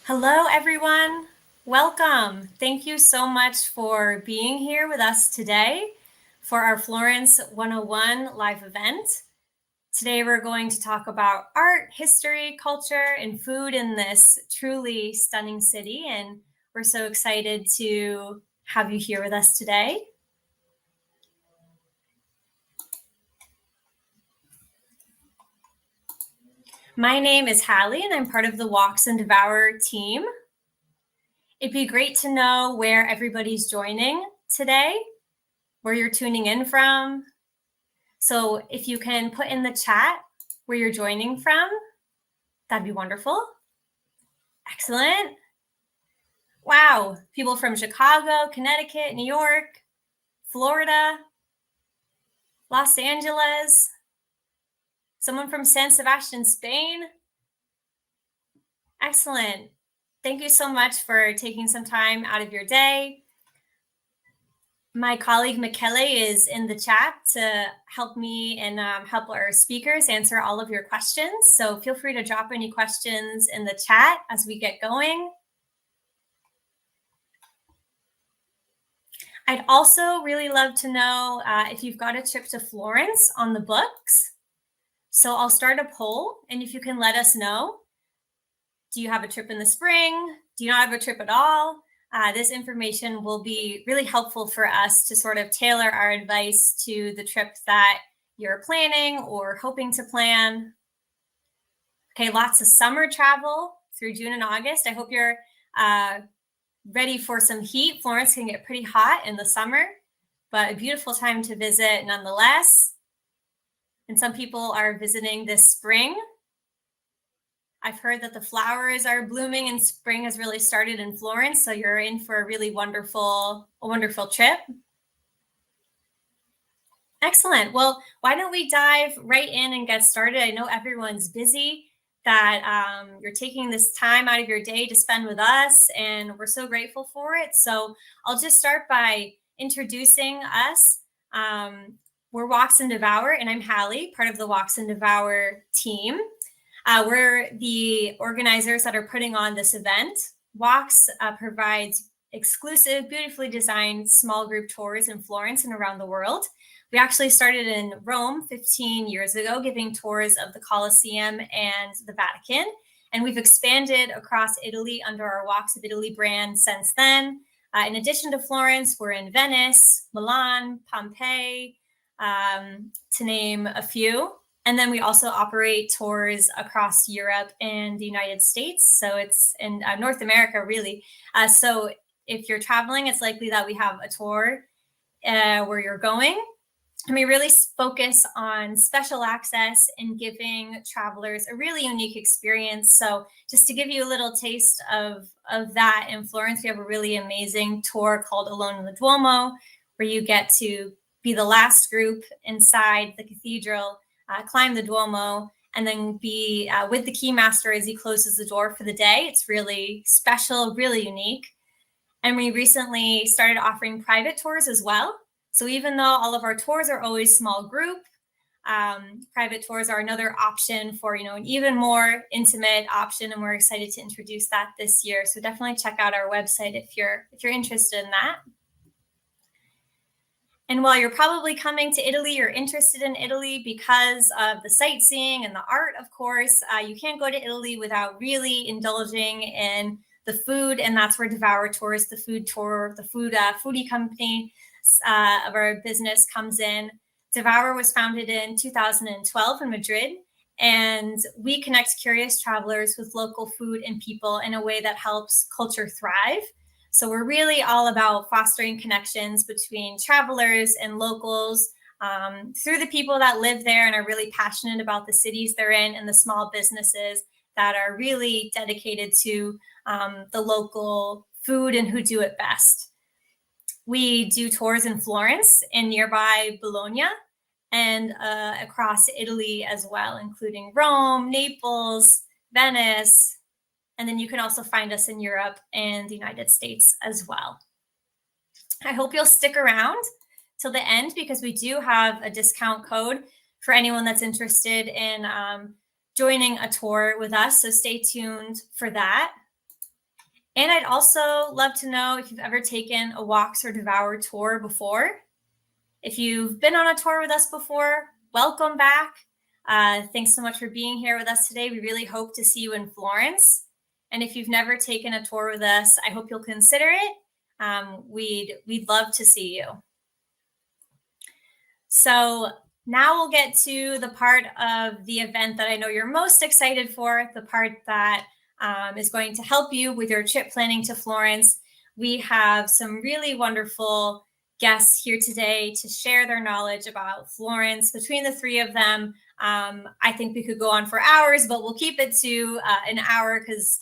Hello, everyone. Welcome. Thank you so much for being here with us today for our Florence 101 live event. Today, we're going to talk about art, history, culture, and food in this truly stunning city. And we're so excited to have you here with us today. My name is Hallie, and I'm part of the Walks and Devour team. It'd be great to know where everybody's joining today, where you're tuning in from. So if you can put in the chat where you're joining from, that'd be wonderful. Excellent. Wow, people from Chicago, Connecticut, New York, Florida, Los Angeles, someone from San Sebastian, Spain. Excellent. Thank you so much for taking some time out of your day. My colleague Michele is in the chat to help me and help our speakers answer all of your questions. So feel free to drop any questions in the chat as we get going. I'd also really love to know if you've got a trip to Florence on the books. So I'll start a poll, and if you can let us know, do you have a trip in the spring? Do you not have a trip at all? This information will be really helpful for us to sort of tailor our advice to the trip that you're planning or hoping to plan. Okay, lots of summer travel through June and August. I hope you're ready for some heat. Florence can get pretty hot in the summer, but a beautiful time to visit nonetheless. And some people are visiting this spring. I've heard that the flowers are blooming and spring has really started in Florence, so you're in for a really wonderful trip. Excellent. Well, why don't we dive right in and get started? I know everyone's busy, that you're taking this time out of your day to spend with us, and we're so grateful for it. So I'll just start by introducing us. We're Walks and Devour, and I'm Hallie, part of the Walks and Devour team. We're the organizers that are putting on this event. Walks provides exclusive, beautifully designed small group tours in Florence and around the world. We actually started in Rome 15 years ago, giving tours of the Colosseum and the Vatican. And we've expanded across Italy under our Walks of Italy brand since then. In addition to Florence, we're in Venice, Milan, Pompeii, to name a few. And then we also operate tours across Europe and the United States. So it's in North America, really. So if you're traveling, it's likely that we have a tour where you're going. And we really focus on special access and giving travelers a really unique experience. So just to give you a little taste of that, in Florence, we have a really amazing tour called Alone in the Duomo, where you get to be the last group inside the cathedral, climb the Duomo, and then be with the keymaster as he closes the door for the day. It's really special, really unique. And we recently started offering private tours as well. So even though all of our tours are always small group, private tours are another option for, an even more intimate option. And we're excited to introduce that this year. So definitely check out our website if you're interested in that. And while you're probably coming to Italy, you're interested in Italy because of the sightseeing and the art, of course, you can't go to Italy without really indulging in the food. And that's where Devour Tours, the food tour, the foodie company of our business comes in. Devour was founded in 2012 in Madrid, and we connect curious travelers with local food and people in a way that helps culture thrive. So we're really all about fostering connections between travelers and locals through the people that live there and are really passionate about the cities they're in, and the small businesses that are really dedicated to the local food and who do it best. We do tours in Florence and nearby Bologna, and across Italy as well, including Rome, Naples, Venice. And then you can also find us in Europe and the United States as well. I hope you'll stick around till the end, because we do have a discount code for anyone that's interested in joining a tour with us. So stay tuned for that. And I'd also love to know if you've ever taken a Walks or Devour tour before. If you've been on a tour with us before, welcome back. Thanks so much for being here with us today. We really hope to see you in Florence. And if you've never taken a tour with us, I hope you'll consider it. We'd love to see you. So now we'll get to the part of the event that I know you're most excited for, the part that is going to help you with your trip planning to Florence. We have some really wonderful guests here today to share their knowledge about Florence. Between the three of them, I think we could go on for hours, but we'll keep it to an hour because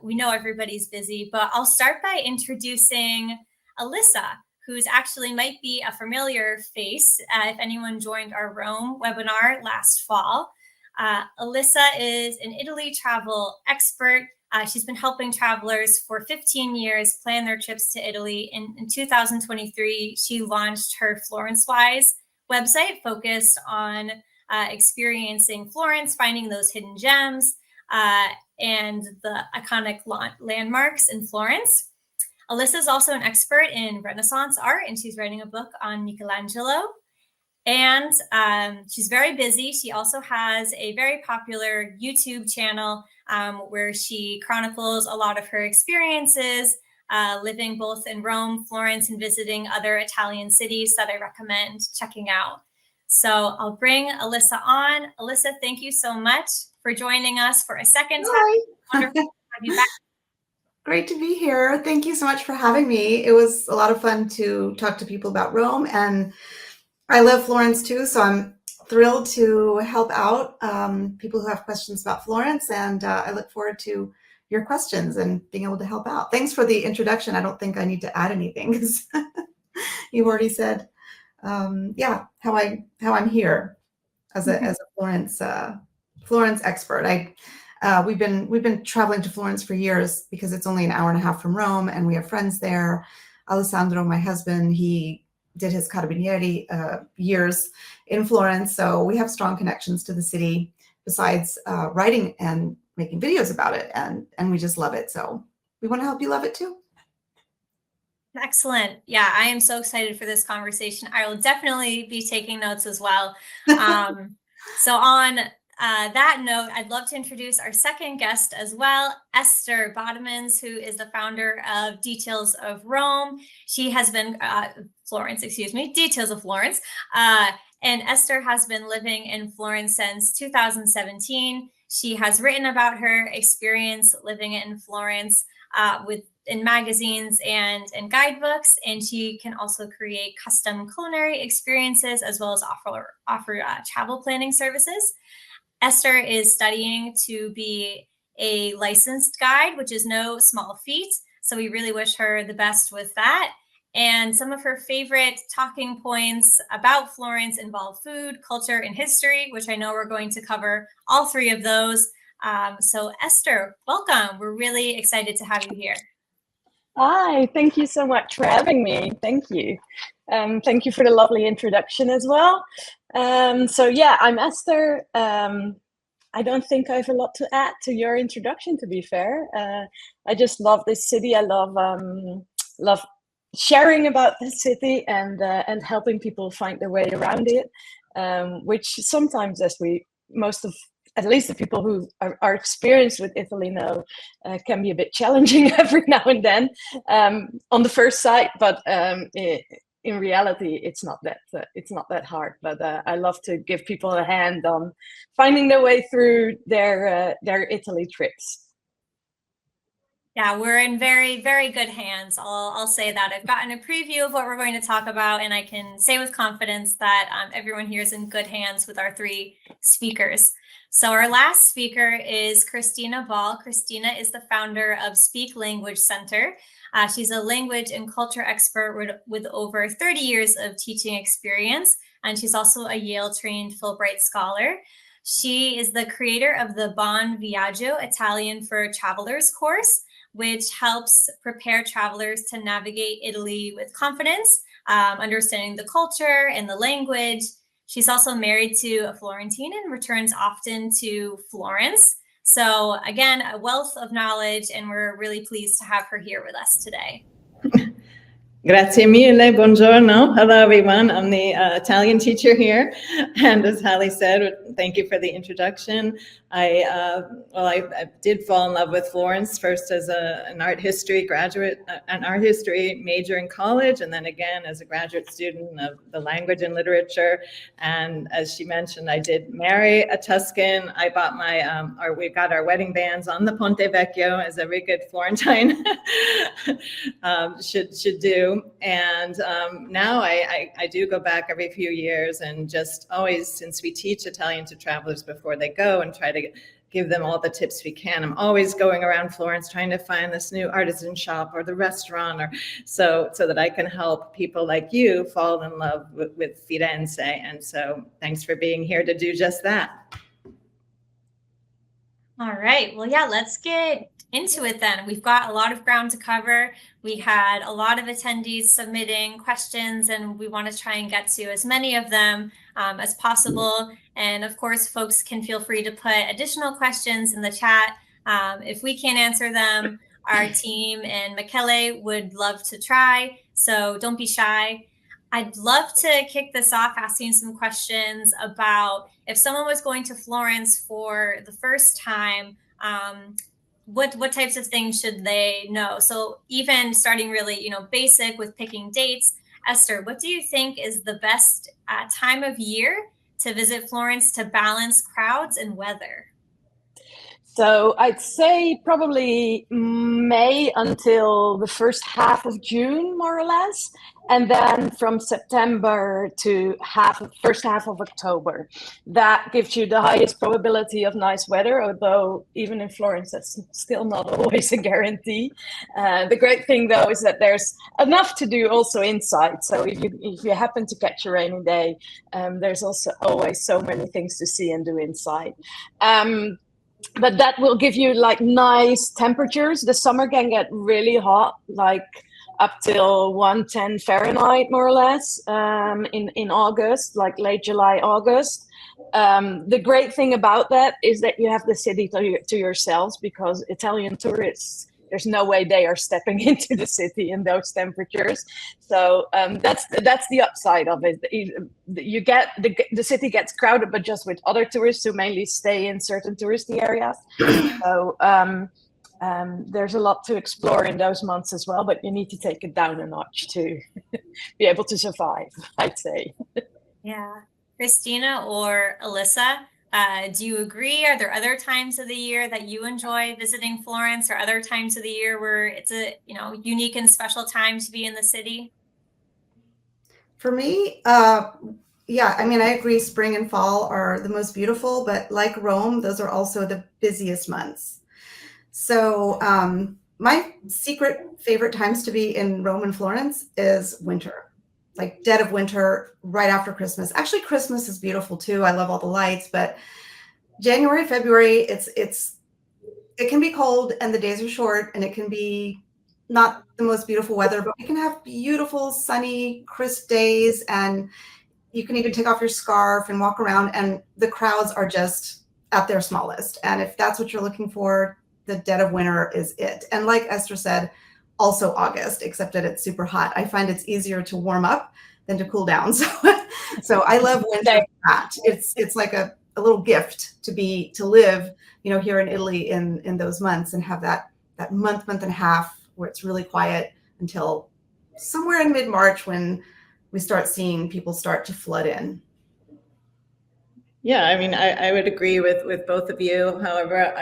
we know everybody's busy. But I'll start by introducing Elyssa, who's actually might be a familiar face if anyone joined our Rome webinar last fall. Elyssa is an Italy travel expert. She's been helping travelers for 15 years plan their trips to Italy. In 2023, she launched her Florence Wise website focused on experiencing Florence, finding those hidden gems, and the iconic landmarks in Florence. Elyssa is also an expert in Renaissance art, and she's writing a book on Michelangelo. And she's very busy. She also has a very popular YouTube channel where she chronicles a lot of her experiences living both in Rome, Florence, and visiting other Italian cities that I recommend checking out. So I'll bring Elyssa on. Elyssa, thank you so much for joining us for a second time. Hi. Wonderful to have you back. Great to be here. Thank you so much for having me. It was a lot of fun to talk to people about Rome, and I love Florence too, so I'm thrilled to help out people who have questions about Florence, and I look forward to your questions and being able to help out. Thanks for the introduction. I don't think I need to add anything because you've already said, yeah, how I'm here as a Florence expert. We've been traveling to Florence for years because it's only an hour and a half from Rome, and we have friends there. Alessandro, my husband, he did his carabinieri years in Florence, so we have strong connections to the city besides writing and making videos about it, and we just love it. So we want to help you love it too. Excellent. Yeah, I am so excited for this conversation. I will definitely be taking notes as well. So on that note, I'd love to introduce our second guest as well, Esther Bodemans, who is the founder of Details of Rome. She has been, Florence, excuse me, Details of Florence. And Esther has been living in Florence since 2017. She has written about her experience living in Florence in magazines and guidebooks, and she can also create custom culinary experiences as well as offer travel planning services. Esther is studying to be a licensed guide, which is no small feat. So we really wish her the best with that. And some of her favorite talking points about Florence involve food, culture, and history, which I know we're going to cover all three of those. So Esther, welcome. We're really excited to have you here. Hi, thank you so much for having me. Thank you. Thank you for the lovely introduction as well. So yeah, I'm Esther. I don't think I have a lot to add to your introduction, to be fair. I just love this city. I love sharing about the city and helping people find their way around it, which sometimes, as at least the people who are experienced with Italy know, can be a bit challenging every now and then on the first sight. But in reality, it's not that hard. But I love to give people a hand on finding their way through their Italy trips. Yeah, we're in very, very good hands. I'll say that. I've gotten a preview of what we're going to talk about, and I can say with confidence that everyone here is in good hands with our three speakers. So our last speaker is Christina Ball. Christina is the founder of Speak Language Center. She's a language and culture expert with over 30 years of teaching experience, and she's also a Yale-trained Fulbright scholar. She is the creator of the Buon Viaggio Italian for Travelers course, which helps prepare travelers to navigate Italy with confidence, understanding the culture and the language. She's also married to a Florentine and returns often to Florence. So again, a wealth of knowledge, and we're really pleased to have her here with us today. Grazie mille, buongiorno. Hello, everyone. I'm the Italian teacher here. And as Hallie said, thank you for the introduction. I did fall in love with Florence first as an art history graduate, an art history major in college, and then again as a graduate student of the language and literature. And as she mentioned, I did marry a Tuscan. I bought we got our wedding bands on the Ponte Vecchio, as every good Florentine should do. And now I do go back every few years, and just always, since we teach Italian to travelers before they go and try to give them all the tips we can, I'm always going around Florence trying to find this new artisan shop or the restaurant, or so that I can help people like you fall in love with Firenze. And so thanks for being here to do just that. All right. Well, yeah, let's get into it then. We've got a lot of ground to cover. We had a lot of attendees submitting questions, and we want to try and get to as many of them as possible. And of course, folks can feel free to put additional questions in the chat. If we can't answer them, our team and Michele would love to try. So don't be shy. I'd love to kick this off asking some questions about if someone was going to Florence for the first time, what types of things should they know? So even starting really, basic with picking dates. Esther, what do you think is the best time of year to visit Florence to balance crowds and weather? So I'd say probably May until the first half of June, more or less. And then from September to first half of October. That gives you the highest probability of nice weather, although even in Florence, that's still not always a guarantee. The great thing, though, is that there's enough to do also inside. So if you happen to catch a rainy day, there's also always so many things to see and do inside. But that will give you like nice temperatures. The summer can get really hot, like up till 110 Fahrenheit, more or less, in August, like late July, August. The great thing about that is that you have the city to yourselves, because Italian tourists, there's no way they are stepping into the city in those temperatures. So that's the upside of it. You get the city gets crowded, but just with other tourists who mainly stay in certain touristy areas. So there's a lot to explore in those months as well, but you need to take it down a notch to be able to survive, I'd say. Yeah. Christina or Elyssa, do you agree? Are there other times of the year that you enjoy visiting Florence, or other times of the year where it's a unique and special time to be in the city? For me, yeah, I mean, I agree. Spring and fall are the most beautiful, but like Rome, those are also the busiest months. So my secret favorite times to be in Rome and Florence is winter, like dead of winter, right after Christmas. Actually, Christmas is beautiful too. I love all the lights, but January, February, it can be cold and the days are short, and it can be not the most beautiful weather, but we can have beautiful, sunny, crisp days, and you can even take off your scarf and walk around, and the crowds are just at their smallest. And if that's what you're looking for, the dead of winter is it. And like Esther said, also August, except that it's super hot. I find it's easier to warm up than to cool down. So I love winter. It's like a little gift to live, here in Italy in those months, and have that month and a half where it's really quiet until somewhere in mid-March, when we start seeing people start to flood in. Yeah, I mean, I would agree with both of you. However,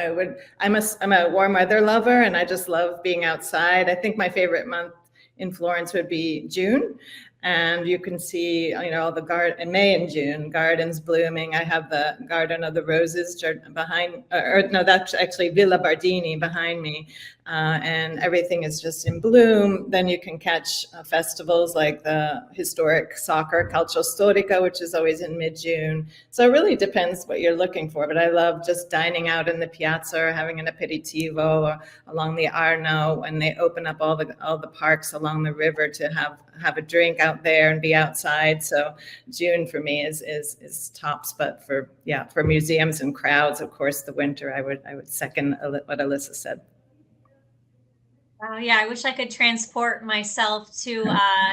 I'm a warm weather lover, and I just love being outside. I think my favorite month in Florence would be June. And you can see, all the in May and June, gardens blooming. I have the Garden of the Roses behind, that's actually Villa Bardini behind me. And everything is just in bloom. Then you can catch festivals like the historic soccer Calcio Storico, which is always in mid-June. So it really depends what you're looking for. But I love just dining out in the piazza, or having an aperitivo, or along the Arno when they open up all the parks along the river to have a drink out there and be outside. So June for me is tops. But for museums and crowds, of course, the winter, I would second what Elyssa said. Yeah, I wish I could transport myself to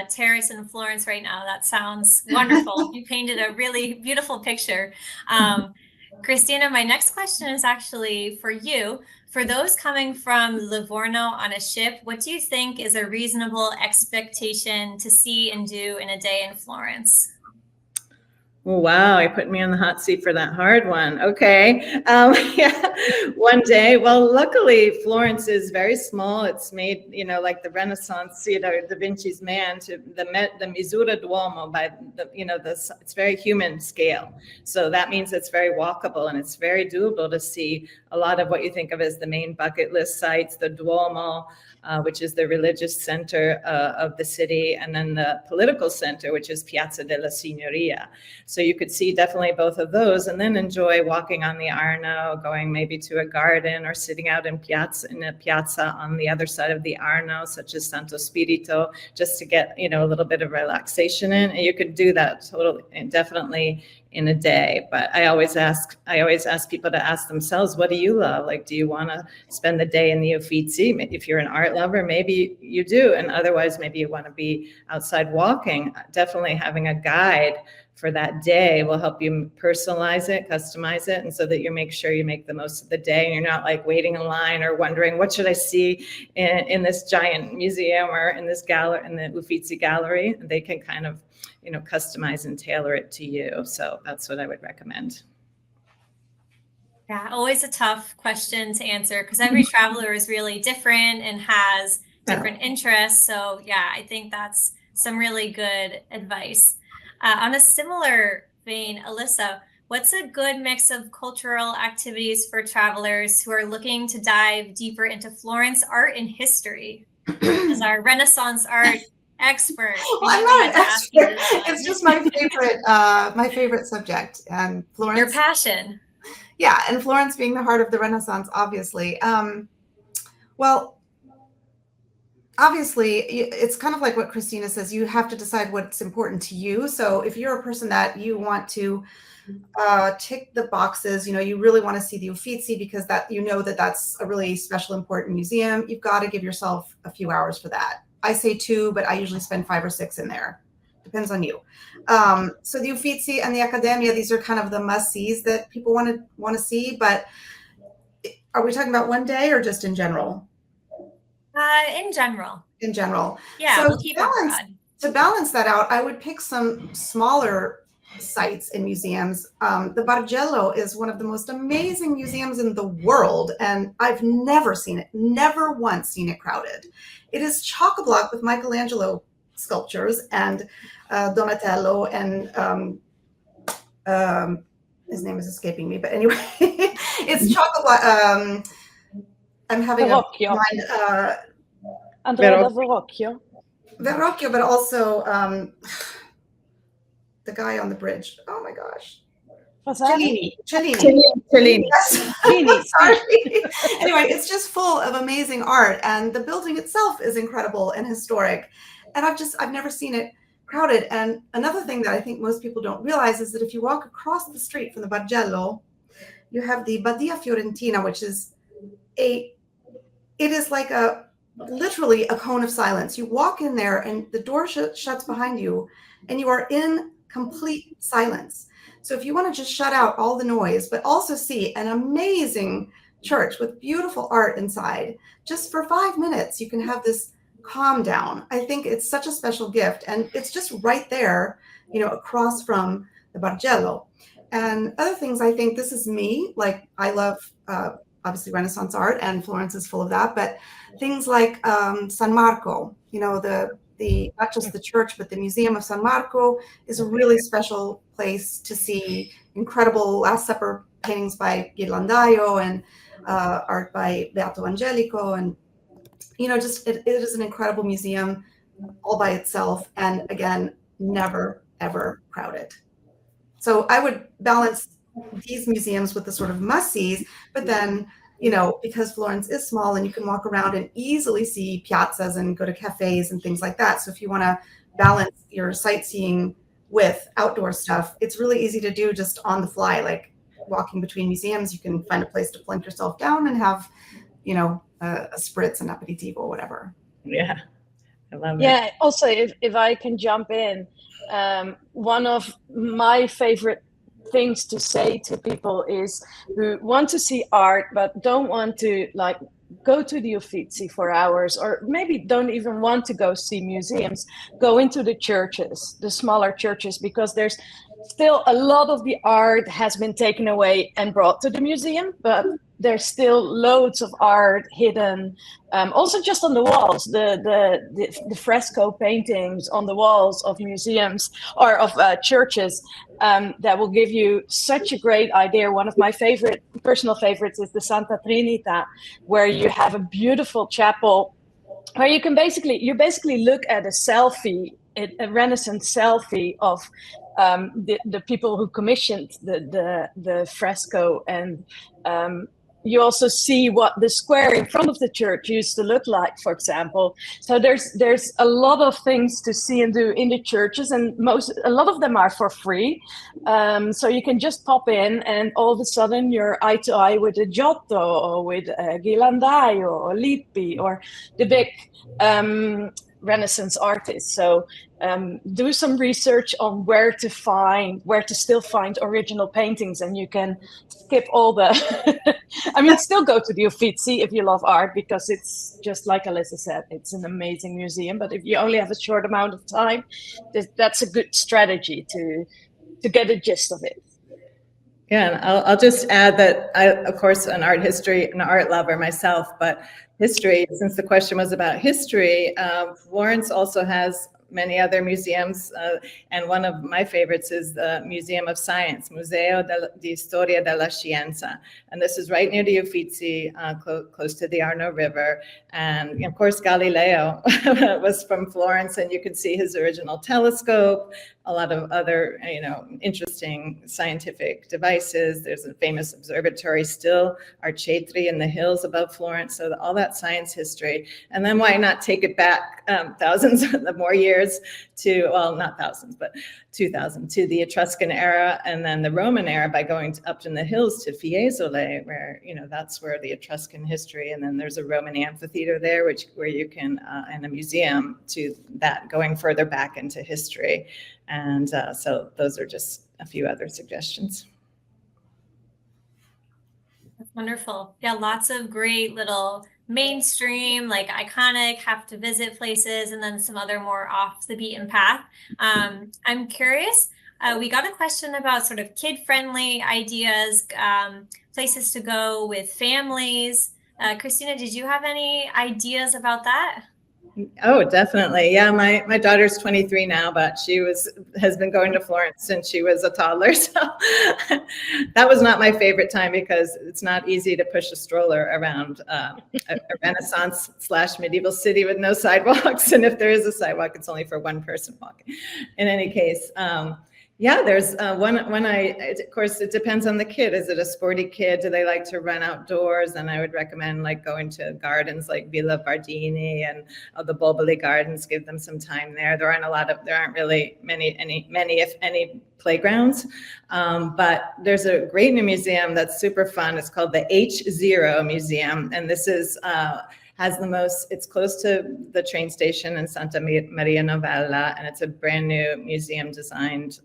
terrace in Florence right now. That sounds wonderful. You painted a really beautiful picture. Christina, my next question is actually for you. For those coming from Livorno on a ship, what do you think is a reasonable expectation to see and do in a day in Florence? Oh, wow, you put me on the hot seat for that hard one. Okay. Yeah, one day. Well, luckily, Florence is very small. It's made, like the Renaissance, Da Vinci's Man, to the Misura Duomo by it's very human scale. So that means it's very walkable and it's very doable to see a lot of what you think of as the main bucket list sites, the Duomo, which is the religious center of the city, and then the political center, which is Piazza della Signoria. So you could see definitely both of those, and then enjoy walking on the Arno, going maybe to a garden or sitting out in a piazza on the other side of the Arno, such as Santo Spirito, just to get a little bit of relaxation in. And you could do that totally and definitely in a day. But I always ask people to ask themselves, what do you love? Like, do you want to spend the day in the Uffizi? If you're an art lover, maybe you do. And otherwise, maybe you want to be outside walking. Definitely having a guide for that day will help you personalize it, customize it, and so that you make sure you make the most of the day and you're not like waiting in line or wondering what should I see in this giant museum or in this gallery, in the Uffizi gallery. They can kind of customize and tailor it to you. So that's what I would recommend. Yeah, always a tough question to answer because every traveler is really different and has different interests. So yeah, I think that's some really good advice. On a similar vein, Elyssa, what's a good mix of cultural activities for travelers who are looking to dive deeper into Florence art and history? As our Renaissance art expert. Well, I'm not an expert. It's just my favorite subject, and Florence. Your passion. Yeah, and Florence being the heart of the Renaissance, obviously. Well, obviously, it's kind of like what Christina says. You have to decide what's important to you. So if you're a person that you want to tick the boxes, you really want to see the Uffizi because that's a really special, important museum. You've got to give yourself a few hours for that. I say 2, but I usually spend 5 or 6 in there. Depends on you. So the Uffizi and the Accademia, these are kind of the must-sees that people want to see. But are we talking about one day or just in general? In general. In general. Yeah, so we'll keep it broad. To balance that out, I would pick some smaller sites in museums. The Bargello is one of the most amazing museums in the world, and I've never once seen it crowded. It is chock-a-block with Michelangelo sculptures and Donatello, and his name is escaping me, but anyway, it's chock-a-block. I'm having Verrocchio. Andrea da Verrocchio. Verrocchio, but also the guy on the bridge. Oh my gosh. Cellini. Yes. Sorry. Anyway, it's just full of amazing art, and the building itself is incredible and historic. And I've never seen it crowded. And another thing that I think most people don't realize is that if you walk across the street from the Bargello, you have the Badia Fiorentina, which is it is like literally a cone of silence. You walk in there and the door shuts behind you and you are in complete silence. So if you want to just shut out all the noise, but also see an amazing church with beautiful art inside, just for 5 minutes, you can have this calm down. I think it's such a special gift, and it's just right there, across from the Bargello. And other things, I think this is me, like I love, obviously Renaissance art, and Florence is full of that, but things like San Marco, the not just the church, but the Museum of San Marco is a really special place to see incredible Last Supper paintings by Ghirlandaio and art by Beato Angelico. And, it is an incredible museum all by itself. And again, never, ever crowded. So I would balance these museums with the sort of must-sees, but then, because Florence is small and you can walk around and easily see piazzas and go to cafes and things like that. So if you want to balance your sightseeing with outdoor stuff, it's really easy to do just on the fly. Like walking between museums, you can find a place to plunk yourself down and have, a spritz, an aperitivo, or whatever. Yeah, I love it. Yeah, also, if I can jump in, one of my favorite things to say to people is who want to see art but don't want to like go to the Uffizi for hours, or maybe don't even want to go see museums, go into the churches, the smaller churches, because there's still a lot of the art has been taken away and brought to the museum, but there's still loads of art hidden, also just on the walls, the fresco paintings on the walls of museums or of churches, that will give you such a great idea. One of my personal favorites is the Santa Trinita, where you have a beautiful chapel where you basically look at a Renaissance selfie of the people who commissioned the fresco, and you also see what the square in front of the church used to look like, for example. So there's a lot of things to see and do in the churches, and a lot of them are for free. So you can just pop in, and all of a sudden you're eye to eye with a Giotto or with Ghirlandaio or Lippi or the big Renaissance artists. So do some research on where to still find original paintings, and you can skip all the still go to the Uffizi if you love art, because it's just like Elyssa said, it's an amazing museum. But if you only have a short amount of time, that's a good strategy to get a gist of it. Yeah, and I'll just add that I, of course, an art lover myself, but history, since the question was about history, Florence also has many other museums, and one of my favorites is the Museum of Science, Museo di Storia della Scienza, and this is right near the Uffizi, close to the Arno River. And of course, Galileo was from Florence, and you can see his original telescope, a lot of other, interesting scientific devices. There's a famous observatory still, Arcetri in the hills above Florence. So all that science history. And then why not take it back thousands of more years to, well, not thousands, but 2000, to the Etruscan era and then the Roman era by going up in the hills to Fiesole, where, that's where the Etruscan history, and then there's a Roman amphitheater there, where you can, and a museum to that, going further back into history. And so those are just a few other suggestions. That's wonderful. Yeah, lots of great little mainstream, like iconic, have to visit places, and then some other more off the beaten path. I'm curious, we got a question about sort of kid-friendly ideas, places to go with families. Christina, did you have any ideas about that? Oh, definitely. Yeah, my daughter's 23 now, but she has been going to Florence since she was a toddler. So that was not my favorite time, because it's not easy to push a stroller around a Renaissance/medieval city with no sidewalks. And if there is a sidewalk, it's only for one person walking. In any case, yeah, there's of course, it depends on the kid. Is it a sporty kid? Do they like to run outdoors? And I would recommend like going to gardens like Villa Bardini and the Bulbuli Gardens, give them some time there. There aren't really many, if any, playgrounds. But there's a great new museum that's super fun. It's called the H0 Museum. And this is, it's close to the train station in Santa Maria Novella, and it's a brand new museum designed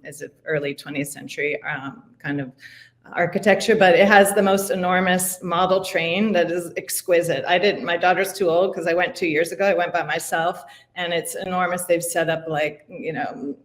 as an early 20th century kind of architecture, but it has the most enormous model train that is exquisite. My daughter's too old because I went 2 years ago. I went by myself, and it's enormous. They've set up like,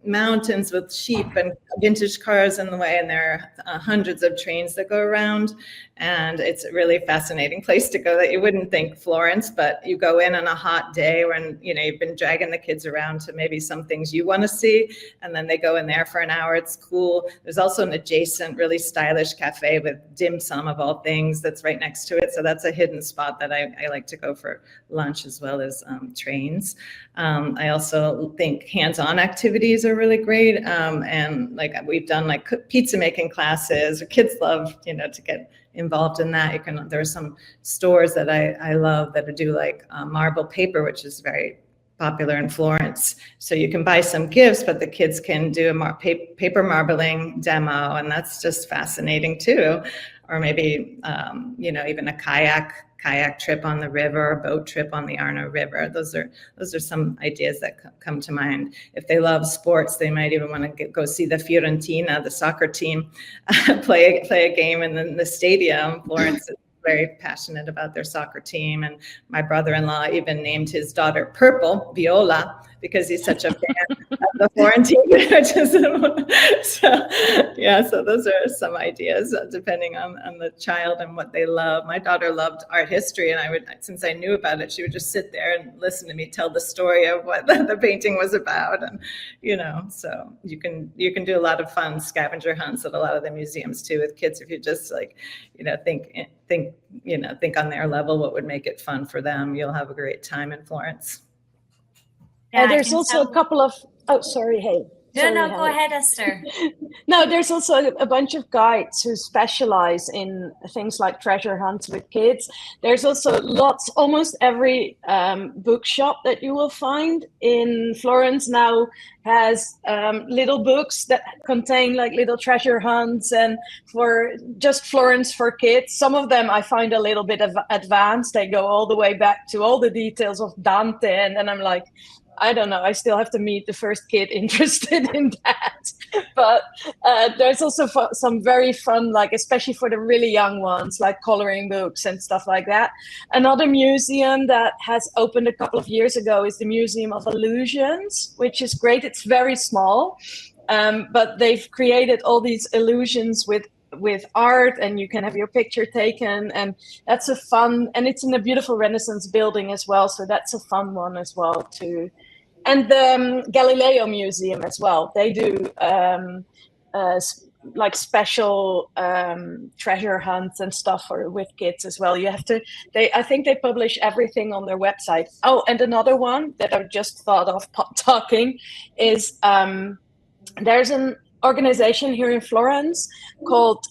mountains with sheep and vintage cars in the way, and there are hundreds of trains that go around. And it's a really fascinating place to go that you wouldn't think Florence, but you go in on a hot day when, you've been dragging the kids around to maybe some things you want to see, and then they go in there for an hour. It's cool. There's also an adjacent really stylish cafe with dim sum of all things that's right next to it. So that's a hidden spot that I like to go for lunch, as well as trains. I also think hands-on activities are really great. And like we've done like pizza making classes. Kids love, to get involved in that. There are some stores that I love that do like marble paper, which is very popular in Florence. So you can buy some gifts, but the kids can do a paper marbling demo, and that's just fascinating too. Or maybe, even a kayak trip on the river, a boat trip on the Arno River. Those are some ideas that come to mind. If they love sports, they might even want to go see the Fiorentina, the soccer team, play a game in the stadium. Florence is very passionate about their soccer team, and my brother-in-law even named his daughter Purple, Viola, because he's such a fan of the Florentine. So those are some ideas depending on the child and what they love. My daughter loved art history, and since I knew about it, she would just sit there and listen to me tell the story of what the painting was about. And so you can do a lot of fun scavenger hunts at a lot of the museums too with kids if you just think on their level what would make it fun for them. You'll have a great time in Florence. Yeah, there's also a couple of, oh, sorry, hey. No, go ahead, Esther. No, there's also a bunch of guides who specialize in things like treasure hunts with kids. There's also almost every bookshop that you will find in Florence now has little books that contain like little treasure hunts and for just Florence for kids. Some of them I find a little bit advanced. They go all the way back to all the details of Dante, and then I'm like, I don't know, I still have to meet the first kid interested in that. But there's also some very fun, like especially for the really young ones, like coloring books and stuff like that. Another museum that has opened a couple of years ago is the Museum of Illusions, which is great. It's very small, but they've created all these illusions with art, and you can have your picture taken, and that's a fun, and it's in a beautiful Renaissance building as well, so that's a fun one as well too. And the Galileo Museum as well, they do like special treasure hunts and stuff with kids as well. I think they publish everything on their website. Oh, and another one that I just thought of talking is there's an organization here in Florence called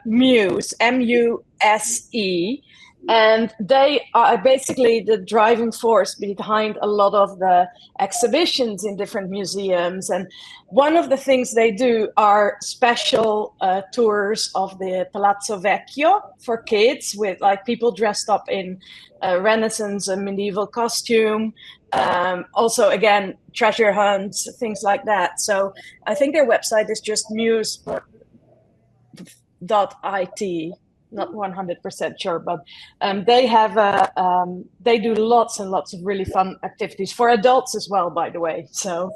Muse, M-U-S-E, and they are basically the driving force behind a lot of the exhibitions in different museums. And one of the things they do are special tours of the Palazzo Vecchio for kids, with like people dressed up in Renaissance and medieval costume. Also, again, treasure hunts, things like that. So I think their website is just muse.it. Not 100% sure, but they have they do lots and lots of really fun activities for adults as well, by the way. So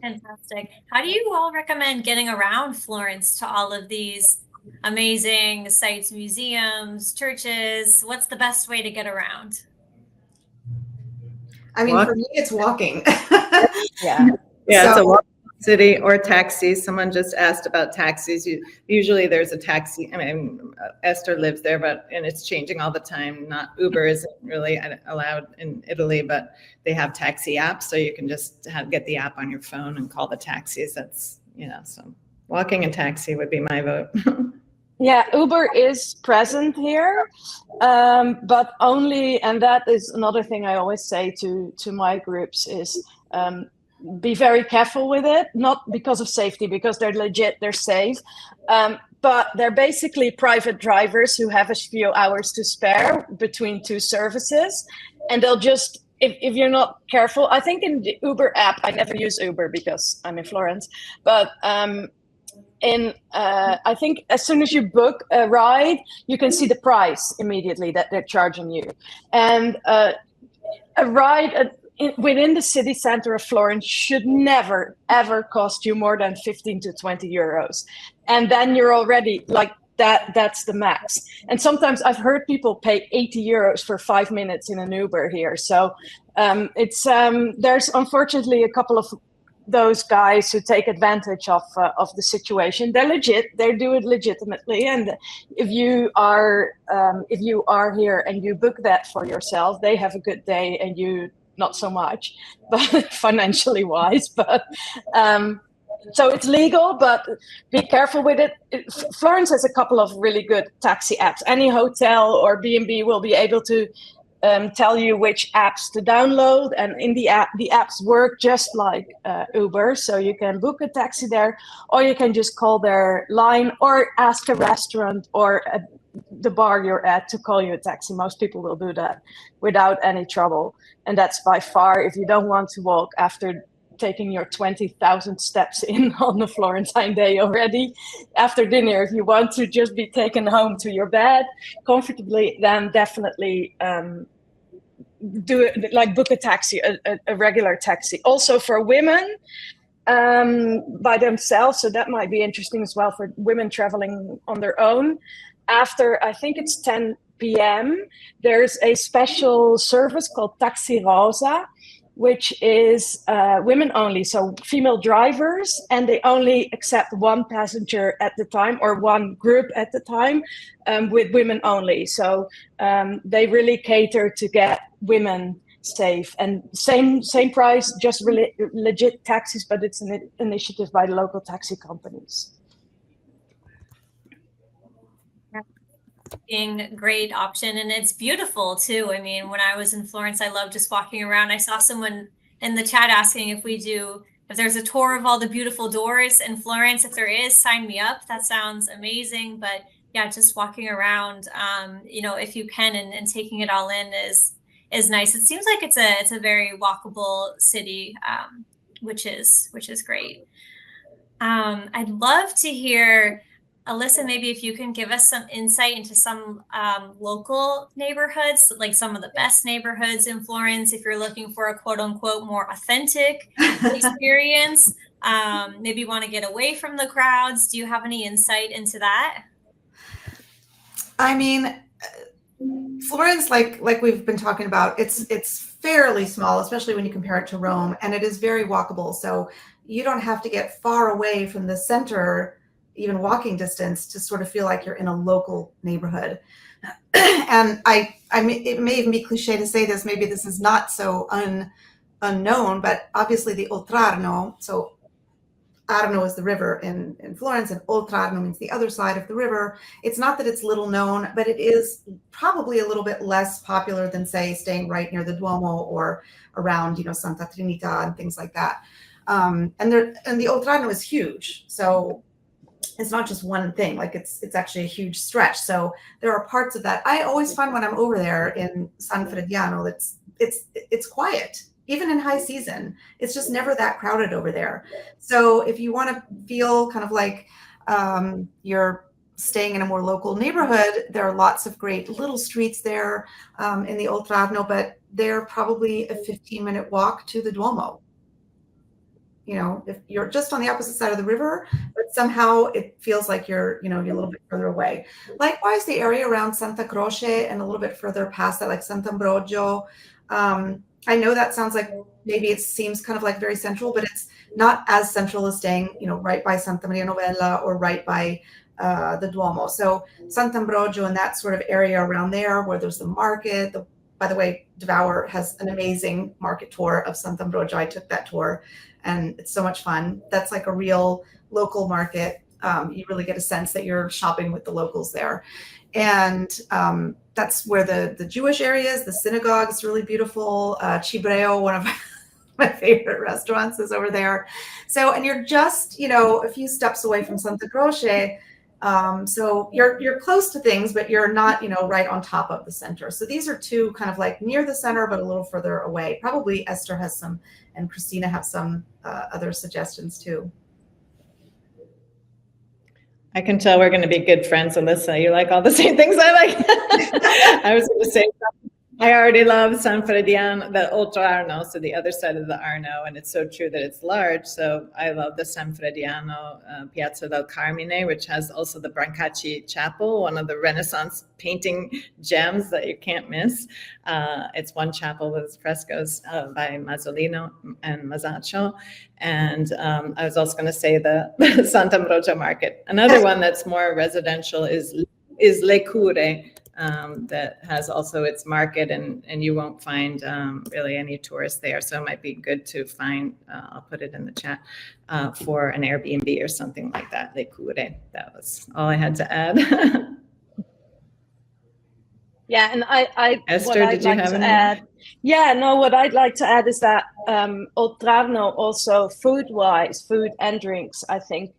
fantastic. How do you all recommend getting around Florence to all of these amazing sites, museums, churches? What's the best way to get around? I mean, for me, it's walking. yeah, it's a walk. City or taxis. Someone just asked about taxis. Usually there's a taxi. I mean, Esther lives there, and it's changing all the time. Uber isn't really allowed in Italy, but they have taxi apps, so you can just get the app on your phone and call the taxis. That's so walking and taxi would be my vote. Yeah, Uber is present here, but only, and that is another thing I always say to my groups is. Be very careful with it, not because of safety, because they're legit, they're safe, but they're basically private drivers who have a few hours to spare between two services, and they'll just, if you're not careful, I think in the Uber app, I never use Uber because I'm in Florence, but I think as soon as you book a ride, you can see the price immediately that they're charging you, and a ride within the city center of Florence should never, ever cost you more than 15 to 20 euros. And then you're already like that's the max. And sometimes I've heard people pay 80 euros for 5 minutes in an Uber here. So there's unfortunately a couple of those guys who take advantage of the situation. They're legit, they do it legitimately. And if you are here and you book that for yourself, they have a good day and you not so much, but financially wise, but so it's legal, but be careful with it. Florence has a couple of really good taxi apps. Any hotel or B&B will be able to tell you which apps to download, and in the apps work just like Uber, so you can book a taxi there, or you can just call their line or ask a restaurant or the bar you're at to call you a taxi. Most people will do that without any trouble, and that's by far, if you don't want to walk after taking your 20,000 steps in on the Florentine day already after dinner, if you want to just be taken home to your bed comfortably, then definitely do it, like book a taxi, a regular taxi. Also for women by themselves, so that might be interesting as well for women traveling on their own. After, I think it's 10 p.m., there's a special service called Taxi Rosa, which is women only, so female drivers, and they only accept one passenger at the time or one group at the time, with women only. So they really cater to get women safe, and same price, just really legit taxis, but it's an initiative by the local taxi companies. Being great option, and it's beautiful too. I mean, when I was in Florence, I loved just walking around. I saw someone in the chat asking if there's a tour of all the beautiful doors in Florence. If there is, sign me up. That sounds amazing. But yeah, just walking around, if you can, and taking it all in is nice. It seems like it's a very walkable city, which is great. I'd love to hear, Elyssa, maybe if you can give us some insight into some local neighborhoods, like some of the best neighborhoods in Florence, if you're looking for a quote unquote more authentic experience, maybe want to get away from the crowds. Do you have any insight into that? I mean, Florence, like we've been talking about, it's fairly small, especially when you compare it to Rome, and it is very walkable. So you don't have to get far away from the center, even walking distance, to sort of feel like you're in a local neighborhood. And I mean, it may even be cliche to say this, maybe this is not so unknown, but obviously the Oltrarno, so Arno is the river in Florence, and Oltrarno means the other side of the river. It's not that it's little known, but it is probably a little bit less popular than, say, staying right near the Duomo or around, Santa Trinita and things like that. And the Oltrarno is huge, so it's not just one thing. Like it's actually a huge stretch. So there are parts of that. I always find when I'm over there in San Frediano, it's quiet. Even in high season, it's just never that crowded over there. So if you want to feel kind of like you're staying in a more local neighborhood, there are lots of great little streets there in the Oltrarno, but they're probably a 15-minute walk to the Duomo. If you're just on the opposite side of the river, but somehow it feels like you're a little bit further away. Likewise, the area around Santa Croce and a little bit further past that, like Sant'Ambrogio. I know that sounds like maybe it seems kind of like very central, but it's not as central as staying, right by Santa Maria Novella or right by the Duomo. So Sant'Ambrogio and that sort of area around there where there's the market. By the way, Devour has an amazing market tour of Sant'Ambrogio. I took that tour and it's so much fun. That's like a real local market. You really get a sense that you're shopping with the locals there. And that's where the Jewish area is. The synagogue is really beautiful. Cibreo, one of my favorite restaurants, is over there. So, and you're just, a few steps away from Santa Croce. So you're close to things, but you're not, right on top of the center. So these are two kind of like near the center, but a little further away. Probably Esther has some, and Christina have some other suggestions too. I can tell we're going to be good friends, Elyssa. You like all the same things I like. I was going to say, I already love San Frediano, the Oltrarno, so the other side of the Arno, and it's so true that it's large. So I love the San Frediano Piazza del Carmine, which has also the Brancacci Chapel, one of the Renaissance painting gems that you can't miss. It's one chapel with frescoes by Mazzolino and Masaccio. And I was also going to say the Sant'Ambrogio Market. Another one that's more residential is Le Cure, that has also its market, and you won't find really any tourists there. So it might be good to find, I'll put it in the chat, for an Airbnb or something like that, Le Cure. That was all I had to add. Yeah, and Esther, what I'd did you like have to any? add, yeah, no, what I'd like to add is that Oltrarno also food-wise, food and drinks, I think,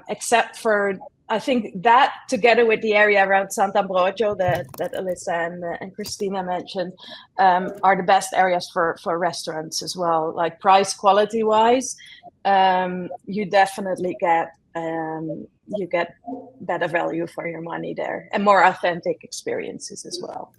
except for, I think that together with the area around Sant'Ambrogio that Elyssa and Christina mentioned, are the best areas for restaurants as well. Like price quality wise, you definitely get better value for your money there and more authentic experiences as well.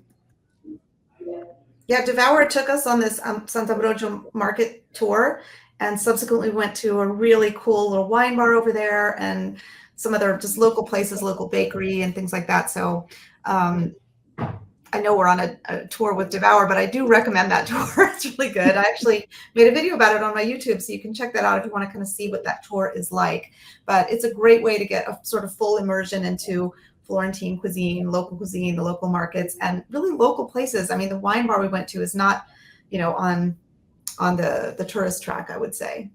Yeah, Devour took us on this Sant'Ambrogio market tour, and subsequently went to a really cool little wine bar over there and some other just local places, local bakery and things like that. So I know we're on a tour with Devour, but I do recommend that tour. It's really good. I actually made a video about it on my YouTube, so you can check that out if you want to kind of see what that tour is like. But it's a great way to get a sort of full immersion into Florentine cuisine, the local markets, and really local places. I mean, the wine bar we went to is not, on the tourist track, I would say.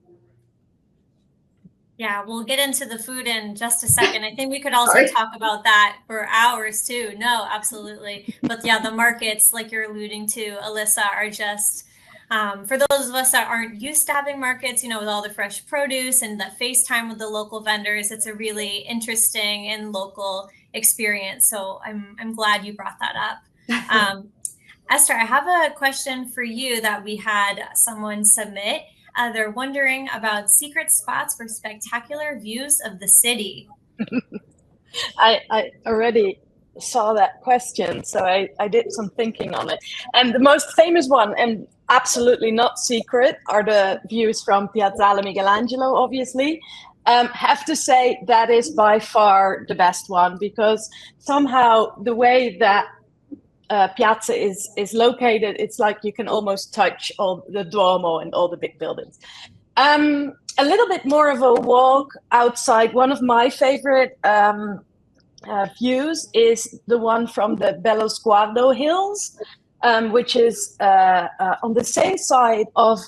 Yeah, we'll get into the food in just a second. I think we could also talk about that for hours too. No, absolutely. But yeah, the markets, like you're alluding to, Elyssa, are just, for those of us that aren't used to having markets, with all the fresh produce and the FaceTime with the local vendors, it's a really interesting and local experience. So I'm glad you brought that up. Esther, I have a question for you that we had someone submit. They're wondering about secret spots for spectacular views of the city. I already saw that question, so I did some thinking on it. And the most famous one, and absolutely not secret, are the views from Piazzale Michelangelo, obviously. Have to say that is by far the best one, because somehow the way that Piazza is located, it's like you can almost touch all the Duomo and all the big buildings. A little bit more of a walk outside. One of my favorite views is the one from the Bello Sguardo Hills, which is on the same side of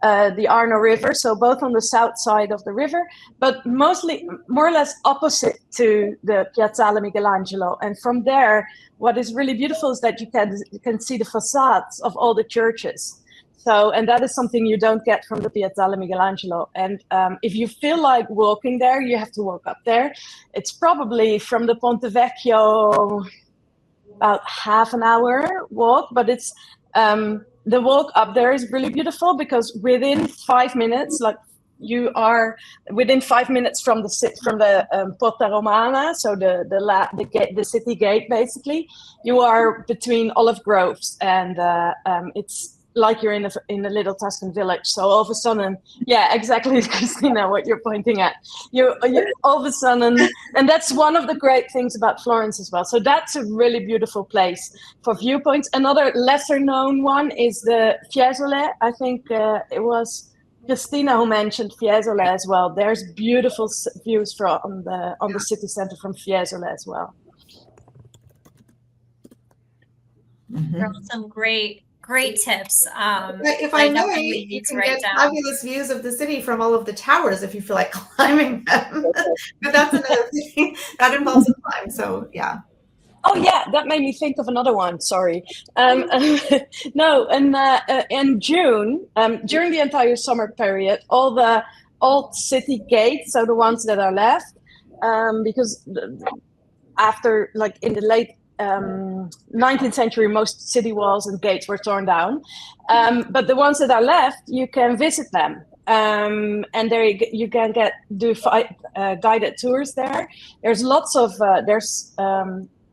the Arno River, so both on the south side of the river, but mostly more or less opposite to the Piazzale Michelangelo. And from there, what is really beautiful is that you can see the facades of all the churches. So, and that is something you don't get from the Piazzale Michelangelo. And if you feel like walking there, you have to walk up there. It's probably from the Ponte Vecchio about half an hour walk, but it's the walk up there is really beautiful, because within 5 minutes, like you are within 5 minutes from the Porta Romana, so the city gate, basically, you are between olive groves, and it's like you're in a little Tuscan village. So all of a sudden, yeah, exactly, Christina, what you're pointing at. You all of a sudden, and that's one of the great things about Florence as well. So that's a really beautiful place for viewpoints. Another lesser known one is the Fiesole. I think it was Christina who mentioned Fiesole as well. There's beautiful views from on the city center from Fiesole as well. There are some great tips. If I may, you can get fabulous views of the city from all of the towers if you feel like climbing them. But that's another thing that involves a climb. So yeah. Oh yeah, that made me think of another one. Sorry. No, in June, during the entire summer period, all the old city gates, so the ones that are left, because after, like in the late 19th century, most city walls and gates were torn down, but the ones that are left, you can visit them, and there you can do guided tours there. There's lots of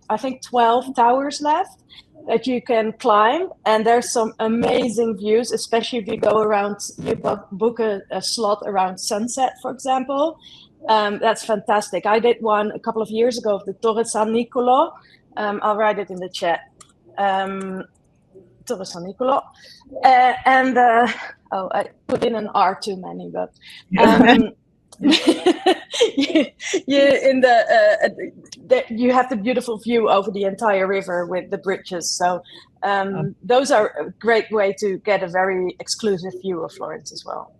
I think 12 towers left that you can climb, and there's some amazing views, especially if you go around, you book a slot around sunset, for example. That's fantastic. I did one a couple of years ago of the Torre San Nicolo. I'll write it in the chat. Torre San Nicolo. I put in an R too many, but you have the beautiful view over the entire river with the bridges. So those are a great way to get a very exclusive view of Florence as well.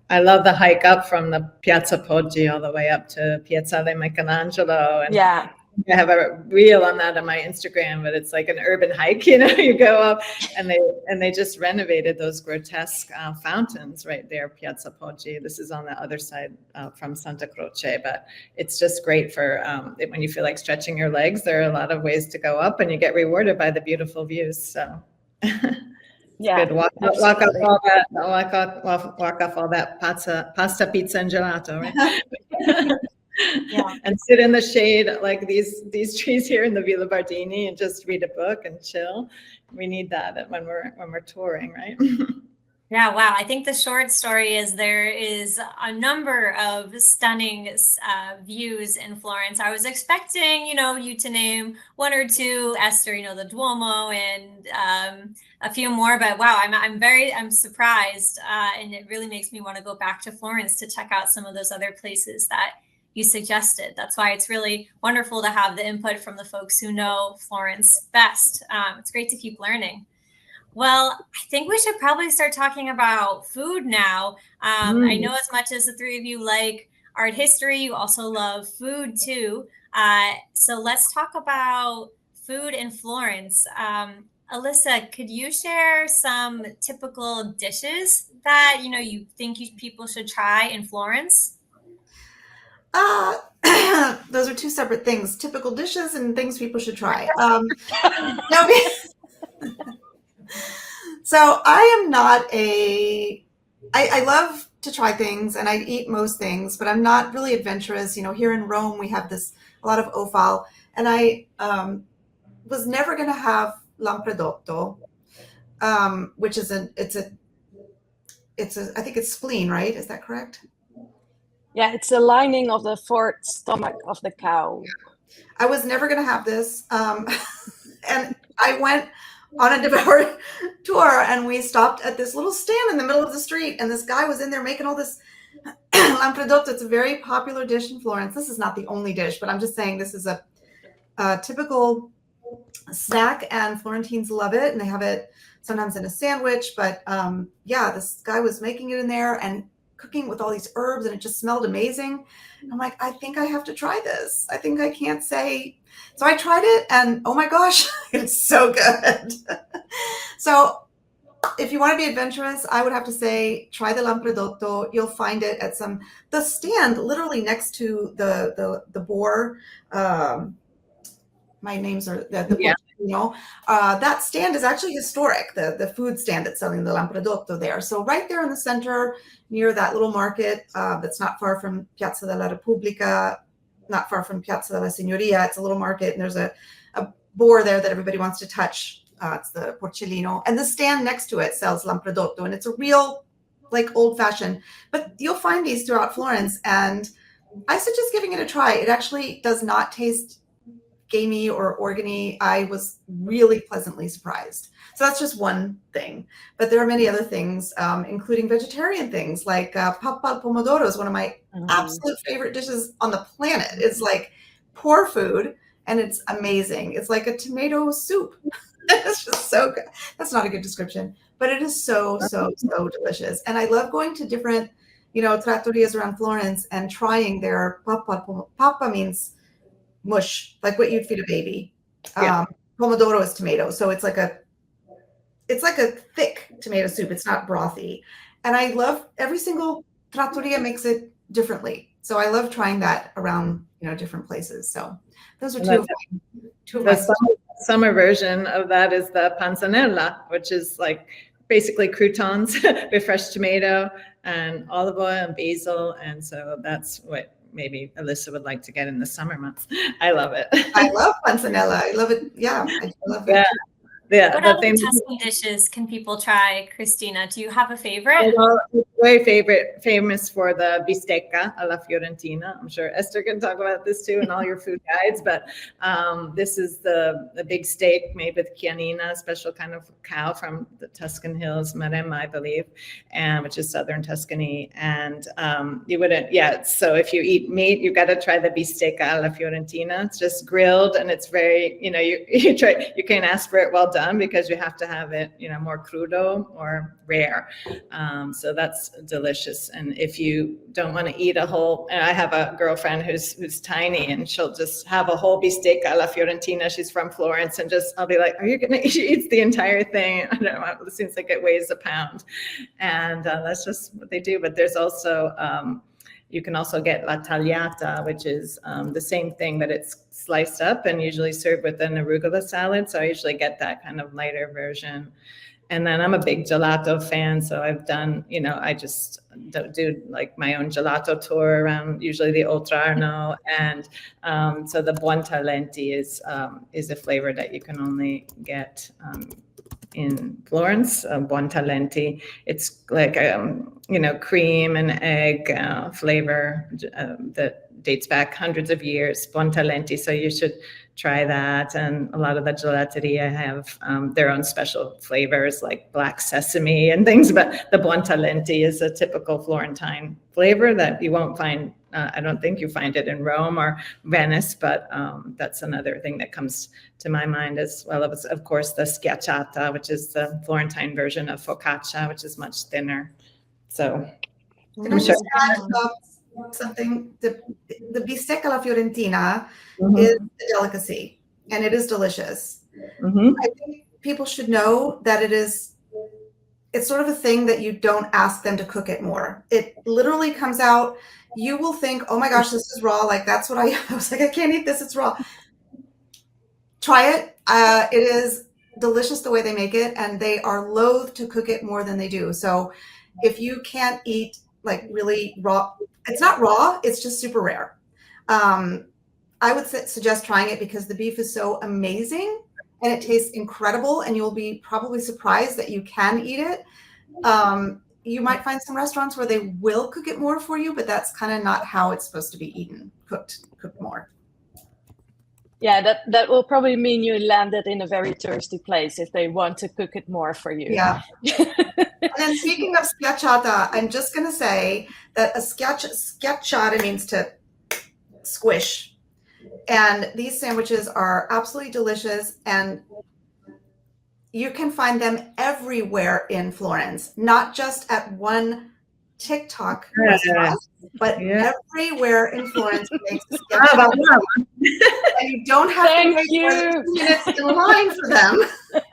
I love the hike up from the Piazza Poggi all the way up to Piazzale Michelangelo. And yeah. I have a reel on that on my Instagram, but it's like an urban hike. You go up, and they just renovated those grotesque fountains right there, Piazza Poggi. This is on the other side from Santa Croce, but it's just great for when you feel like stretching your legs. There are a lot of ways to go up, and you get rewarded by the beautiful views. So. Yeah, good. Walk off all that. Walk off all that pasta, pizza, and gelato, right? Yeah. And sit in the shade like these trees here in the Villa Bardini and just read a book and chill. We need that when we're touring, right? Yeah, wow. I think the short story is there is a number of stunning views in Florence. I was expecting, you to name one or two, Esther, the Duomo and a few more, but wow, I'm surprised. And it really makes me want to go back to Florence to check out some of those other places that you suggested. That's why it's really wonderful to have the input from the folks who know Florence best. It's great to keep learning. Well, I think we should probably start talking about food now. I know as much as the three of you like art history, you also love food too. So let's talk about food in Florence. Elyssa, could you share some typical dishes that you think people should try in Florence? Those are two separate things: typical dishes and things people should try. So I am not I love to try things and I eat most things, but I'm not really adventurous. Here in Rome, we have a lot of offal, and I was never going to have lampredotto, which is I think it's spleen, right? Is that correct? Yeah, it's the lining of the fourth stomach of the cow. I was never going to have this. And I went on a Devour tour, and we stopped at this little stand in the middle of the street, and this guy was in there making all this lampredotto. It's a very popular dish in Florence. This is not the only dish, but I'm just saying this is a typical snack, and Florentines love it, and they have it sometimes in a sandwich. But yeah, this guy was making it in there and cooking with all these herbs, and it just smelled amazing. I'm like, I think I have to try this. I think I can't say. So I tried it, and oh my gosh, it's so good. So if you want to be adventurous, I would have to say try the lampredotto. You'll find it at the stand literally next to the boar. My names are the that stand is actually historic. The food stand that's selling the lampredotto there. So right there in the center, near that little market that's not far from Piazza della Repubblica, not far from Piazza della Signoria. It's a little market, and there's a boar there that everybody wants to touch. It's the porcellino, and the stand next to it sells lampredotto, and it's a real old-fashioned. But you'll find these throughout Florence, and I suggest giving it a try. It actually does not taste gamey or organy. I was really pleasantly surprised. So that's just one thing. But there are many other things, including vegetarian things like pappa al pomodoro is one of my absolute favorite dishes on the planet. It's like poor food, and it's amazing. It's like a tomato soup. It's just so good. That's not a good description, but it is so delicious. And I love going to different, trattorias around Florence and trying their pappa. Pappa means mush, like what you'd feed a baby. Yeah. Pomodoro is tomato, so it's like a thick tomato soup. It's not brothy, and I love every single trattoria makes it differently. So I love trying that around different places. So those are two of my summer version of that is the panzanella, which is like basically croutons with fresh tomato and olive oil and basil, and so that's what maybe Elyssa would like to get in the summer months. I love it. I love panzanella. I love it. Yeah, I love it. Yeah. What other Tuscan dishes can people try, Christina? Do you have a favorite? Well, very famous for the bistecca alla Fiorentina. I'm sure Esther can talk about this too in all your food guides, but this is the big steak made with chianina, a special kind of cow from the Tuscan hills, Maremma, I believe, and which is southern Tuscany. And so if you eat meat, you've got to try the bistecca alla Fiorentina. It's just grilled, and it's very, you can't ask for it well done. done because you have to have it, more crudo or rare. So that's delicious. And if you don't want to eat a whole, and I have a girlfriend who's tiny, and she'll just have a whole bistec alla Fiorentina. She's from Florence, and I'll be like, "Are you gonna?" She eats the entire thing. I don't know. It seems like it weighs a pound, and that's just what they do. But there's also you can also get la tagliata, which is the same thing, but it's sliced up and usually served with an arugula salad. So I usually get that kind of lighter version. And then I'm a big gelato fan. So I've done, I just do like my own gelato tour around usually the Oltrarno. And so the Buontalenti is a flavor that you can only get in Florence, Buontalenti. It's like, cream and egg flavor that dates back hundreds of years, Buontalenti. So you should try that. And a lot of the gelateria have their own special flavors like black sesame and things, but the Buontalenti is a typical Florentine flavor that you won't find. I don't think you find it in Rome or Venice, but that's another thing that comes to my mind, as well as, of course, the schiacciata, which is the Florentine version of focaccia, which is much thinner. So Can I just add something? The bistec alla Fiorentina is a delicacy, and it is delicious. I think people should know that it's sort of a thing that you don't ask them to cook it more. It literally comes out. You will think, oh my gosh, this is raw. Like, that's what I was like, I can't eat this. It's raw. Try it. It is delicious the way they make it, and they are loath to cook it more than they do. So if you can't eat like really raw, it's not raw, it's just super rare. I would suggest trying it because the beef is so amazing and it tastes incredible, and you'll be probably surprised that you can eat it. You might find some restaurants where they will cook it more for you, but that's kind of not how it's supposed to be eaten, cooked more. Yeah, that will probably mean you landed in a very touristy place if they want to cook it more for you. Yeah. And then speaking of schiacciata, I'm just going to say that a schiacciata means to squish. And these sandwiches are absolutely delicious, and you can find them everywhere in Florence, not just at one TikTok restaurant, but everywhere in Florence makes schiacciata. And you don't have to wait more than 2 minutes in line for them.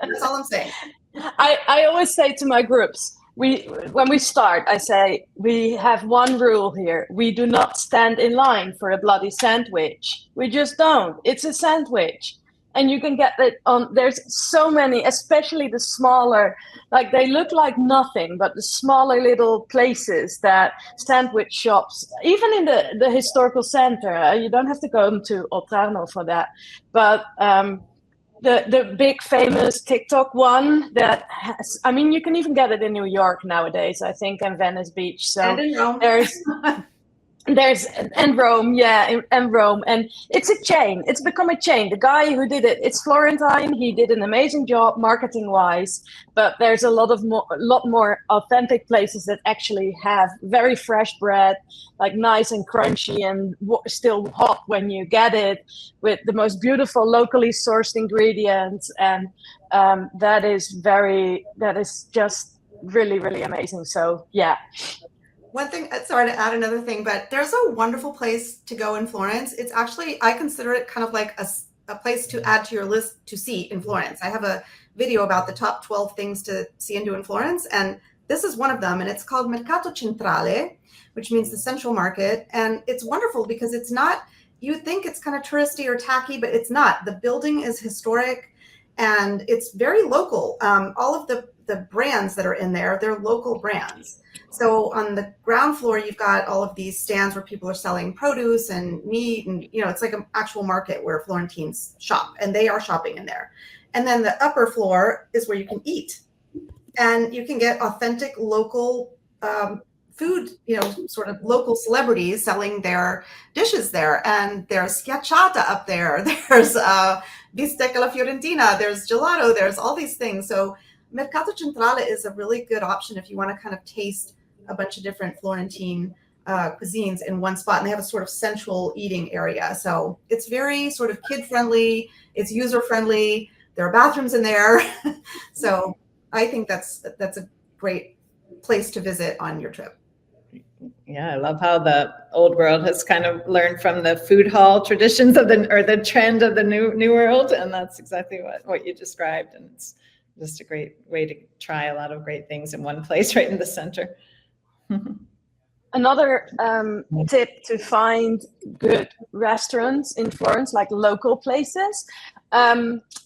That's all I'm saying. I always say to my groups, when we start, I say, we have one rule here. We do not stand in line for a bloody sandwich. We just don't. It's a sandwich. And you can get it on, there's so many, especially the smaller, like they look like nothing, but the smaller little places, that sandwich shops, even in the historical center, you don't have to go to Oltrarno for that. But the big famous TikTok one that has, I mean, you can even get it in New York nowadays, I think, and Venice Beach. So and in Rome. there's and Rome, yeah, and Rome, and it's a chain. It's become a chain. The guy who did it, it's Florentine. He did an amazing job marketing wise, but there's a lot more authentic places that actually have very fresh bread, like nice and crunchy and still hot when you get it, with the most beautiful locally sourced ingredients, and that is just really, really amazing. So yeah. One thing, sorry to add another thing, but there's a wonderful place to go in Florence. It's actually, I consider it kind of like a place to add to your list to see in Florence. I have a video about the top 12 things to see and do in Florence, and this is one of them, and it's called Mercato Centrale, which means the central market. And it's wonderful because it's not, you would think it's kind of touristy or tacky, but it's not. The building is historic and it's very local. All of the brands that are in there, they're local brands. So on the ground floor, you've got all of these stands where people are selling produce and meat, and it's like an actual market where Florentines shop, and they are shopping in there. And then the upper floor is where you can eat, and you can get authentic local food, sort of local celebrities selling their dishes there. And there's schiacciata up there. There's bistec alla Fiorentina. There's gelato. There's all these things. So Mercato Centrale is a really good option if you want to kind of taste a bunch of different Florentine cuisines in one spot. And they have a sort of central eating area. So it's very sort of kid-friendly. It's user-friendly. there are bathrooms in there. So I think that's a great place to visit on your trip. Yeah, I love how the old world has kind of learned from the food hall traditions of the trend of the new world, and that's exactly what you described. And it's just a great way to try a lot of great things in one place, right in the center. Another tip to find good restaurants in Florence, like local places,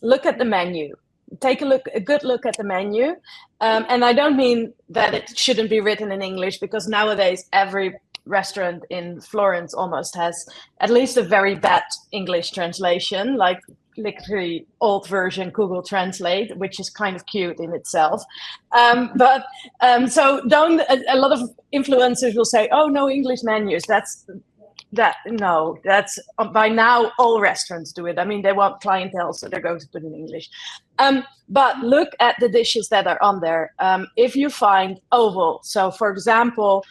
look at the menu. Take a good look at the menu. And I don't mean that it shouldn't be written in English, because nowadays every restaurant in Florence almost has at least a very bad English translation, like literally old version Google Translate, which is kind of cute in itself. So a lot of influencers will say, oh, no English menus. That's by now all restaurants do it. I mean, they want clientele, so they're going to put in English. But look at the dishes that are on there. If you find oval, so for example,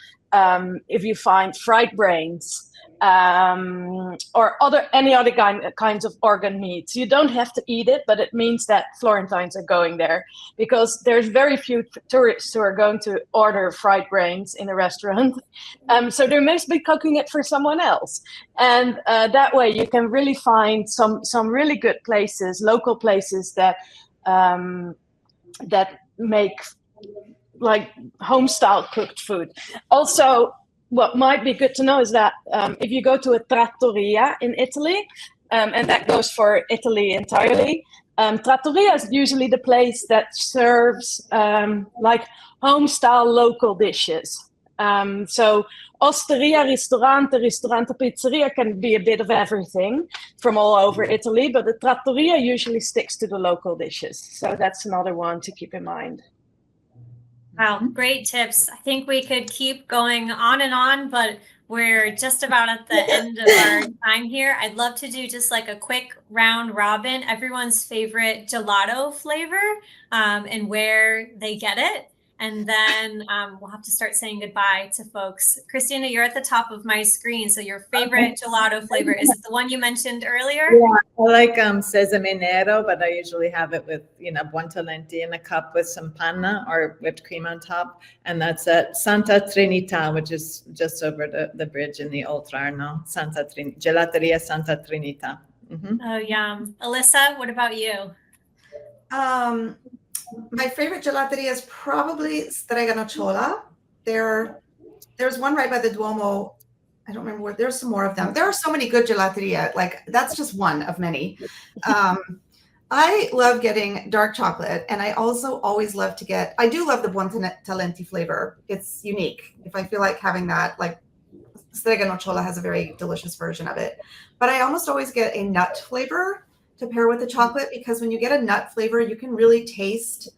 if you find fried brains, or any other kinds of organ meats, you don't have to eat it, but it means that Florentines are going there, because there's very few tourists who are going to order fried brains in a restaurant. So they must be cooking it for someone else. And that way you can really find some really good places, local places that make like home style cooked food. Also, what might be good to know is that if you go to a trattoria in Italy, and that goes for Italy entirely, trattoria is usually the place that serves like home-style local dishes. So osteria, ristorante, pizzeria can be a bit of everything from all over Italy, but the trattoria usually sticks to the local dishes. So that's another one to keep in mind. Wow, great tips. I think we could keep going on and on, but we're just about at the end of our time here. I'd love to do just like a quick round robin, everyone's favorite gelato flavor, and where they get it. And then we'll have to start saying goodbye to folks. Christina, you're at the top of my screen. So your favorite gelato flavor, is it the one you mentioned earlier? Yeah, I like sesame nero, but I usually have it with, buontalenti in a cup with some panna or whipped cream on top. And that's at Santa Trinita, which is just over the bridge in the Old Arno. Gelateria Santa Trinita. Mm-hmm. Oh, yum. Elyssa, what about you? My favorite gelateria is probably Strega Nocciola. There's one right by the Duomo. I don't remember where. There's some more of them. There are so many good gelateria. Like, that's just one of many. I love getting dark chocolate, and I also always love to get. I do love the Buontalenti flavor. It's unique. If I feel like having that, like Strega Nocciola has a very delicious version of it. But I almost always get a nut flavor to pair with the chocolate, because when you get a nut flavor, you can really taste.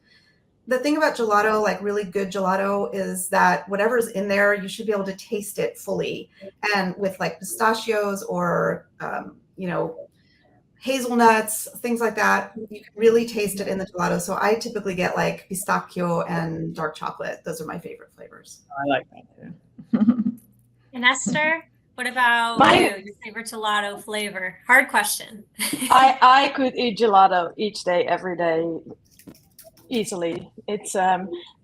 The thing about gelato, like really good gelato, is that whatever's in there, you should be able to taste it fully. And with like pistachios or, hazelnuts, things like that, you can really taste it in the gelato. So I typically get like pistachio and dark chocolate. Those are my favorite flavors. I like that too. And Esther, what about you? Your favorite gelato flavor? Hard question. I could eat gelato each day, every day, easily. It's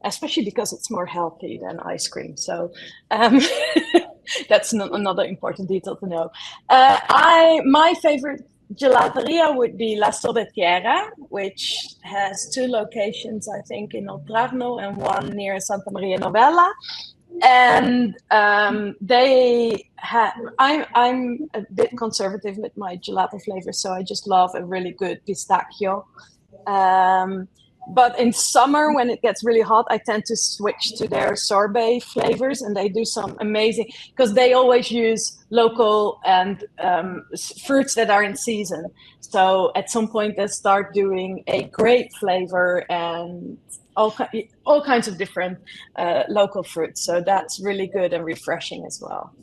especially because it's more healthy than ice cream. So that's another important detail to know. My favorite gelateria would be La Sorbettiera, which has 2 locations, I think, in Oltrarno and one near Santa Maria Novella. And I'm a bit conservative with my gelato flavor, so I just love a really good pistachio. But in summer, when it gets really hot, I tend to switch to their sorbet flavors, and they do some amazing, because they always use local and fruits that are in season. So at some point, they start doing a grape flavor and all kinds of different local fruits. So that's really good and refreshing as well.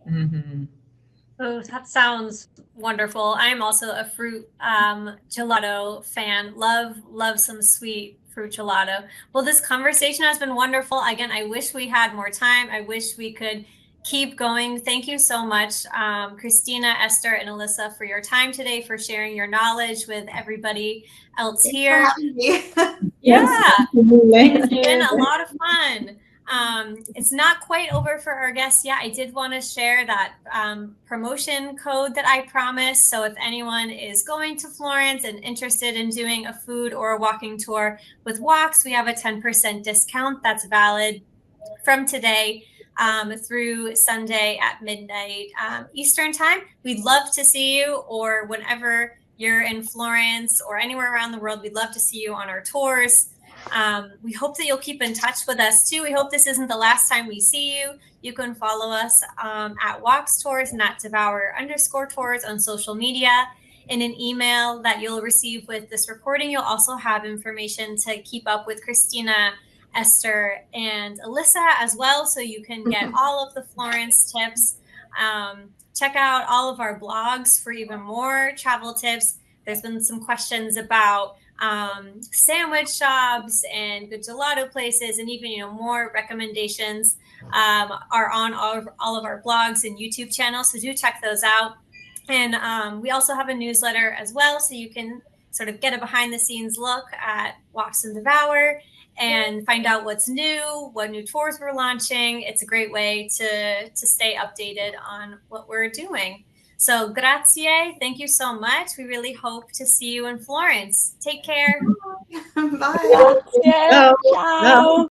Mm-hmm. Oh, that sounds wonderful. I'm also a fruit gelato fan. Love some sweet fruit gelato. Well, this conversation has been wonderful. Again, I wish we had more time. I wish we could keep going. Thank you so much, Christina, Esther, and Elyssa, for your time today, for sharing your knowledge with everybody else Thanks here. for having me. Yeah, absolutely. it's been a lot of fun. It's not quite over for our guests yet. I did want to share that promotion code that I promised. So if anyone is going to Florence and interested in doing a food or a walking tour with Walks, we have a 10% discount that's valid from today through Sunday at midnight Eastern time. We'd love to see you, or whenever you're in Florence or anywhere around the world, we'd love to see you on our tours. We hope that you'll keep in touch with us too. We hope this isn't the last time we see you. You can follow us at Walks Tours and at Devour_tours on social media. In an email that you'll receive with this recording, you'll also have information to keep up with Christina, Esther, and Elyssa as well, so you can get all of the Florence tips. Check out all of our blogs for even more travel tips. There's been some questions about sandwich shops and good gelato places, and even more recommendations are on all of our blogs and YouTube channels, so do check those out. And we also have a newsletter as well, so you can sort of get a behind the scenes look at Walks and Devour and find out what's new, what new tours we're launching. It's a great way to stay updated on what we're doing. So grazie, thank you so much. We really hope to see you in Florence. Take care. Bye. Grazie. Ciao.